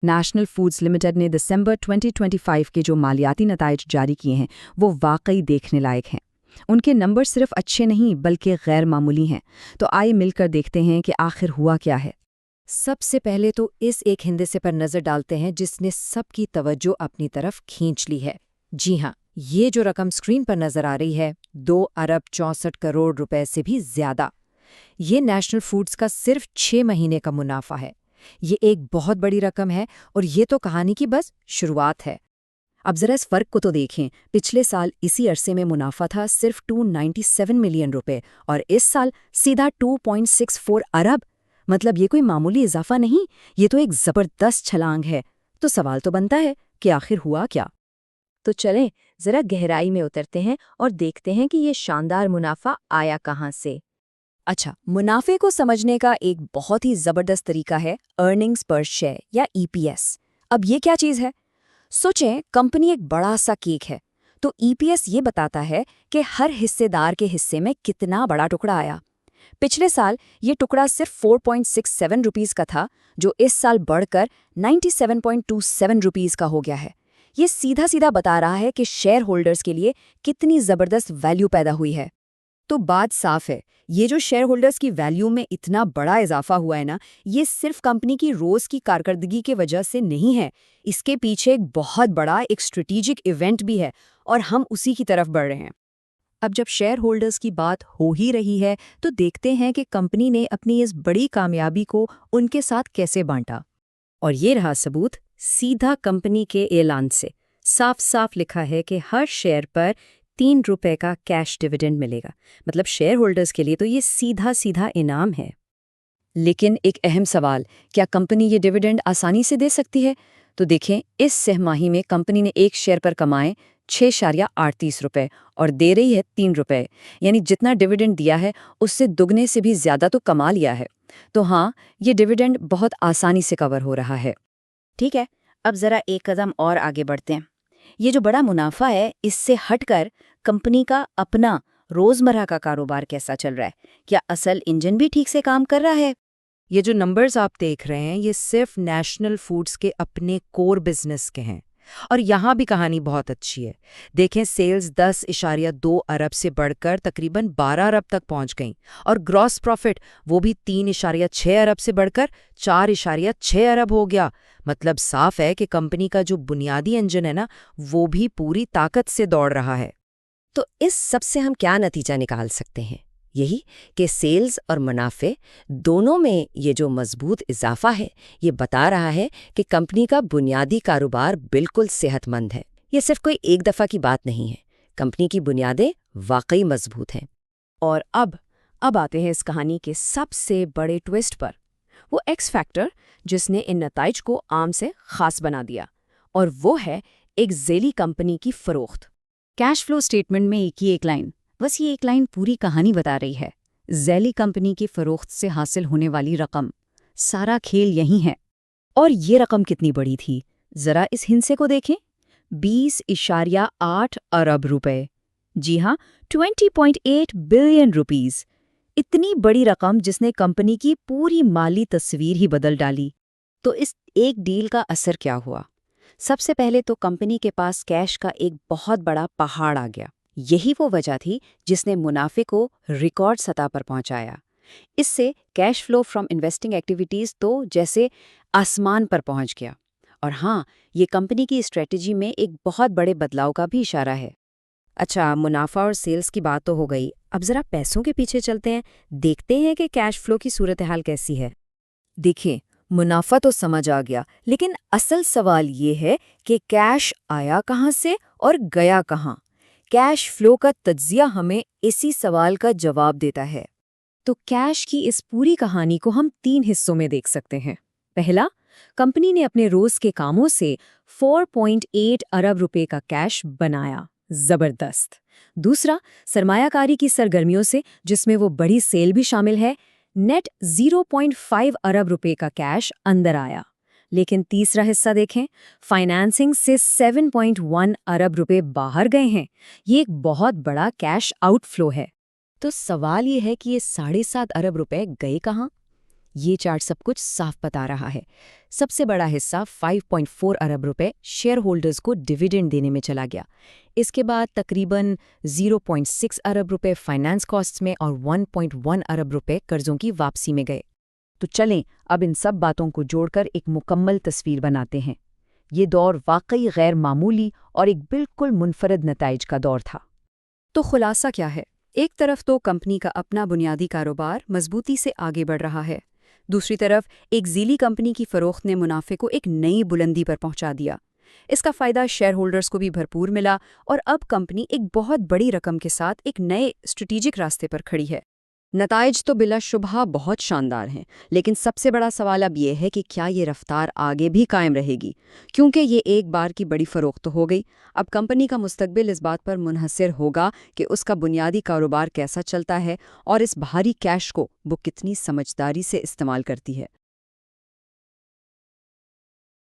National foods limited ने दिसंबर 2025 के जो मालियाती नताइज जारी किए हैं वो वाकई देखने लायक हैं। उनके नंबर सिर्फ अच्छे नहीं बल्कि गैर मामूली हैं। तो आइए मिलकर देखते हैं कि आखिर हुआ क्या है। सबसे पहले तो इस एक हिंदसे पर नजर डालते हैं जिसने सबकी तवज्जो अपनी तरफ खींच ली है। जी हाँ, ये जो रकम स्क्रीन पर नजर आ रही है 2 अरब 64 करोड़ रुपए से भी ज्यादा। ये नेशनल फूड्स का सिर्फ 6 महीने का मुनाफा है। ये एक बहुत बड़ी रकम है और ये तो कहानी की बस शुरुआत है। अब जरा इस फर्क को तो देखें। पिछले साल इसी अरसे में मुनाफा था सिर्फ 297 मिलियन रुपए और इस साल सीधा 2.64 अरब। मतलब ये कोई मामूली इजाफा नहीं, ये तो एक जबरदस्त छलांग है। तो सवाल तो बनता है कि आखिर हुआ क्या। तो चलें जरा गहराई में उतरते हैं और देखते हैं कि ये शानदार मुनाफा आया कहाँ से। अच्छा, मुनाफे को समझने का एक बहुत ही जबरदस्त तरीका है अर्निंग्स पर शेयर या ईपीएस। अब ये क्या चीज़ है? सोचें कंपनी एक बड़ा सा केक है, तो ईपीएस ये बताता है कि हर हिस्सेदार के हिस्से में कितना बड़ा टुकड़ा आया। पिछले साल ये टुकड़ा सिर्फ 4.67 रुपीस का था, जो इस साल बढ़कर 97.27 रुपीस का हो गया है। ये सीधा सीधा बता रहा है कि शेयर होल्डर्स के लिए कितनी जबरदस्त वैल्यू पैदा हुई है। तो बात साफ है, ये जो शेयर होल्डर्स की वैल्यू में इतना बड़ा इजाफा हुआ है ना, ये सिर्फ कंपनी की रोज की कारकर्दगी की वजह से नहीं है। इसके पीछे एक बहुत बड़ा एक स्ट्रेटेजिक इवेंट भी है और हम उसी की तरफ बढ़ रहे हैं। अब जब शेयर होल्डर्स की बात हो ही रही है तो देखते हैं कि कंपनी ने अपनी इस बड़ी कामयाबी को उनके साथ कैसे बांटा। और ये रहा सबूत, सीधा कंपनी के ऐलान से साफ साफ लिखा है कि हर शेयर पर 3 रुपए का कैश डिविडेंड मिलेगा। मतलब शेयर होल्डर्स के लिए तो ये सीधा सीधा इनाम है। लेकिन एक अहम सवाल, क्या कंपनी ये डिविडेंड आसानी से दे सकती है? तो देखें, इस सहमाही में कंपनी ने एक शेयर पर कमाए 6.38 रुपए और दे रही है 3 रुपए। यानी जितना डिविडेंड दिया है उससे दुगने से भी ज्यादा तो कमा लिया है। तो हाँ, ये डिविडेंड बहुत आसानी से कवर हो रहा है। ठीक है, अब जरा एक कदम और आगे बढ़ते हैं। ये जो बड़ा मुनाफा है, इससे हटकर कंपनी का अपना रोजमर्रा का कारोबार कैसा चल रहा है? क्या असल इंजन भी ठीक से काम कर रहा है? ये जो नंबर्स आप देख रहे हैं ये सिर्फ नेशनल फूड्स के अपने कोर बिजनेस के हैं और यहाँ भी कहानी बहुत अच्छी है। देखें, सेल्स 10.2 अरब से बढ़कर तकरीबन 12 अरब तक पहुंच गईं और ग्रॉस प्रॉफिट वो भी 3.6 अरब से बढ़कर 4.6 अरब हो गया। मतलब साफ है कि कंपनी का जो बुनियादी इंजन है ना, वो भी पूरी ताकत से दौड़ रहा है। तो इस सब से हम क्या नतीजा निकाल सकते हैं? यही कि सेल्स और मुनाफे दोनों में ये जो मजबूत इजाफा है, ये बता रहा है कि कंपनी का बुनियादी कारोबार बिल्कुल सेहतमंद है। ये सिर्फ कोई एक दफ़ा की बात नहीं है, कंपनी की बुनियादें वाकई मजबूत हैं। और अब आते हैं इस कहानी के सबसे बड़े ट्विस्ट पर, वो एक्स फैक्टर जिसने इन नताइज को आम से खास बना दिया, और वो है एक ज़ेली कंपनी की फरोख्त। कैश फ्लो स्टेटमेंट में एक लाइन, बस ये एक लाइन पूरी कहानी बता रही है। ज़ेली कंपनी की फरोख्त से हासिल होने वाली रकम, सारा खेल यही है। और ये रकम कितनी बड़ी थी, जरा इस हिस्से को देखें, 20.8 अरब रुपए। जी हाँ, 20.8 बिलियन रुपीस। इतनी बड़ी रकम जिसने कंपनी की पूरी माली तस्वीर ही बदल डाली। तो इस एक डील का असर क्या हुआ? सबसे पहले तो कंपनी के पास कैश का एक बहुत बड़ा पहाड़ आ गया। यही वो वजह थी जिसने मुनाफे को रिकॉर्ड सतह पर पहुंचाया। इससे cash flow from investing activities तो जैसे आसमान पर पहुंच गया। और हाँ, ये कंपनी की स्ट्रेटजी में एक बहुत बड़े बदलाव का भी इशारा है। अच्छा, मुनाफा और सेल्स की बात तो हो गई, अब जरा पैसों के पीछे चलते हैं, देखते हैं कि कैश फ्लो की सूरत हाल कैसी है। देखिए, मुनाफा तो समझ आ गया, लेकिन असल सवाल ये है कि कैश आया कहाँ से और गया कहाँ। कैश फ्लो का तज्जिया हमें इसी सवाल का जवाब देता है। तो कैश की इस पूरी कहानी को हम 3 हिस्सों में देख सकते हैं। पहला, कंपनी ने अपने रोज के कामों से 4.8 अरब रुपए का कैश बनाया, जबरदस्त। दूसरा, सरमायाकारी की सरगर्मियों से, जिसमें वो बड़ी सेल भी शामिल है, नेट 0.5 अरब रुपए का कैश अंदर आया। लेकिन तीसरा हिस्सा देखें, फाइनेंसिंग से 7.1 अरब रुपए बाहर गए हैं। ये एक बहुत बड़ा कैश आउटफ्लो है। तो सवाल ये है कि ये 7.5 अरब रुपए गए कहाँ? ये चार्ट सब कुछ साफ बता रहा है। सबसे बड़ा हिस्सा 5.4 अरब रुपए शेयर होल्डर्स को डिविडेंड देने में चला गया। इसके बाद तकरीबन 0.6 अरब रुपए फाइनेंस कॉस्ट्स में और 1.1 अरब रुपए कर्जों की वापसी में गए। तो चलें अब इन सब बातों को जोड़कर एक मुकम्मल तस्वीर बनाते हैं। ये दौर वाकई गैर मामूली और एक बिल्कुल मुनफरद नताइज का दौर था। तो खुलासा क्या है? एक तरफ तो कंपनी का अपना बुनियादी कारोबार मजबूती से आगे बढ़ रहा है, दूसरी तरफ एक ज़ीली कंपनी की फरोख्त ने मुनाफे को एक नई बुलंदी पर पहुंचा दिया। इसका फ़ायदा शेयर होल्डर्स को भी भरपूर मिला और अब कंपनी एक बहुत बड़ी रकम के साथ एक नए स्ट्रेटेजिक रास्ते पर खड़ी है। नताइज तो बिलाशुबहा बहुत शानदार हैं, लेकिन सबसे बड़ा सवाल अब ये है कि क्या ये रफ्तार आगे भी कायम रहेगी, क्योंकि ये एक बार की बड़ी फ़रोख्त हो गई। अब कंपनी का मुस्तकबिल इस बात पर मुनहसर होगा कि उसका बुनियादी कारोबार कैसा चलता है और इस भारी कैश को वो कितनी समझदारी से इस्तेमाल करती है।